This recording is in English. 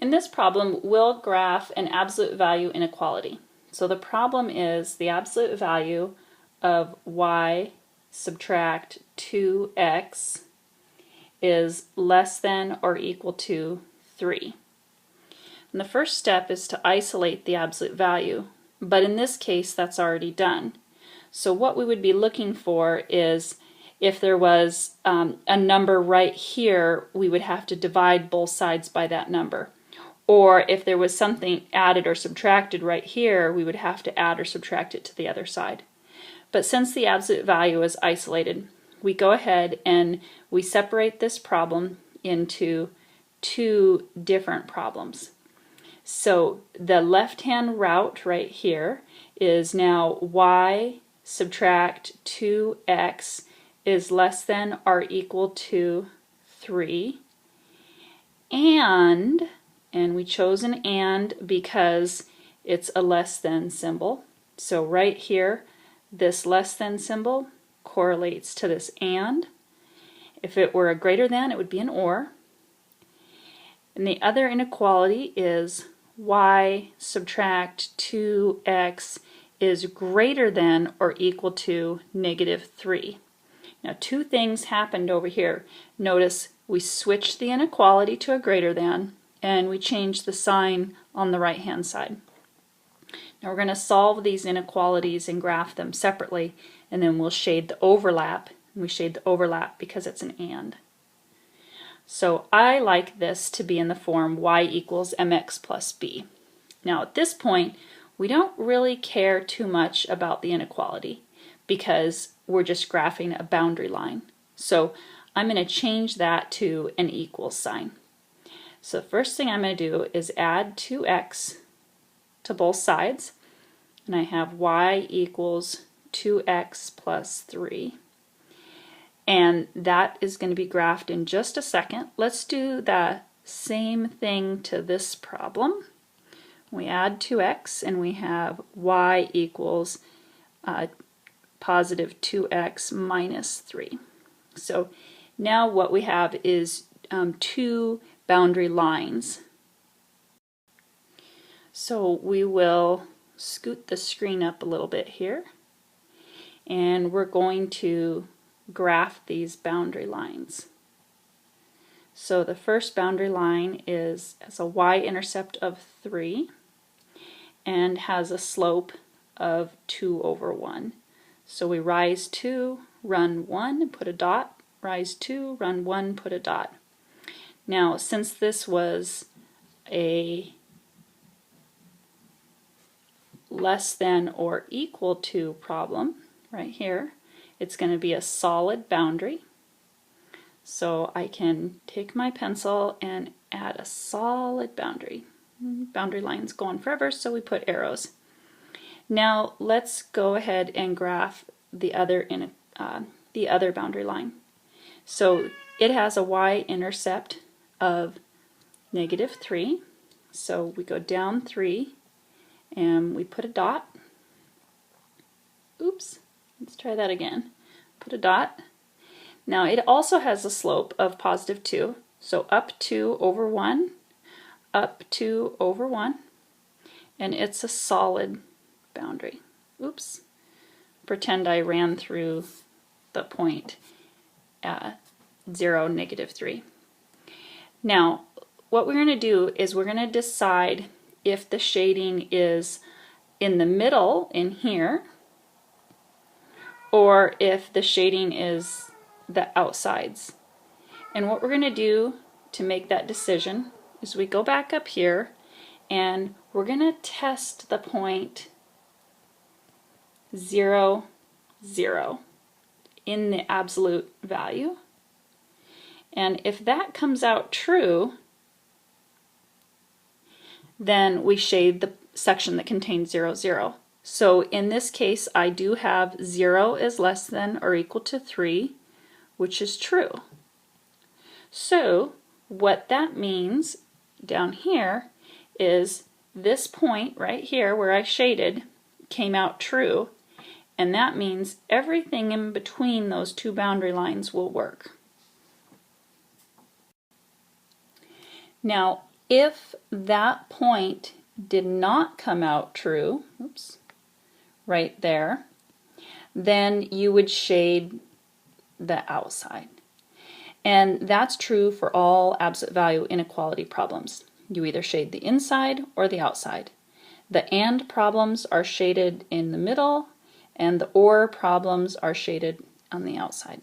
In this problem, we'll graph an absolute value inequality. So the problem is the absolute value of y subtract 2x is less than or equal to 3. And the first step is to isolate the absolute value, but in this case that's already done. So what we would be looking for is if there was a number right here, we would have to divide both sides by that number. Or if there was something added or subtracted right here, we would have to add or subtract it to the other side. But since the absolute value is isolated, we go ahead and we separate this problem into two different problems. So the left-hand route right here is now y subtract 2x is less than or equal to 3, and we chose an and because it's a less than symbol. So right here, this less than symbol correlates to this and. If it were a greater than, it would be an or. And the other inequality is y subtract 2x is greater than or equal to -3. Now two things happened over here. Notice we switched the inequality to a greater than, and we changed the sign on the right hand side. Now we're going to solve these inequalities and graph them separately, and then we'll shade the overlap. And we shade the overlap because it's an and. So I like this to be in the form y equals mx plus b. Now at this point we don't really care too much about the inequality because we're just graphing a boundary line. So I'm going to change that to an equals sign. So the first thing I'm going to do is add 2x to both sides, and I have y equals 2x plus 3. And that is going to be graphed in just a second. Let's do the same thing to this problem. We add 2x and we have y equals positive 2x minus 3. So now what we have is two boundary lines. So we will scoot the screen up a little bit here, and we're going to graph these boundary lines. So the first boundary line has a y-intercept of 3 and has a slope of 2 over 1. So we rise 2, run 1, put a dot, rise 2, run 1, put a dot. Now since this was a less than or equal to problem right here, it's going to be a solid boundary. So I can take my pencil and add a solid boundary. Boundary lines go on forever, so we put arrows. Now let's go ahead and graph the other boundary line. So it has a y-intercept of -3. So we go down 3 and we put a dot. Oops, let's try that again. Put a dot. Now it also has a slope of positive 2. So up 2 over 1, up 2 over 1, and it's a solid boundary. Oops. Pretend I ran through the point 0, -3. Now what we're going to do is we're going to decide if the shading is in the middle in here, or if the shading is the outsides. And what we're going to do to make that decision is we go back up here and we're going to test the point 0, 0 in the absolute value. And if that comes out true, then we shade the section that contains 0, 0. So in this case I do have 0 is less than or equal to 3, which is true. So what that means down here is this point right here where I shaded came out true, and that means everything in between those two boundary lines will work. Now If that point did not come out true, oops, right there, then you would shade the outside. And that's true for all absolute value inequality problems. You either shade the inside or the outside. The AND problems are shaded in the middle, and the OR problems are shaded on the outside.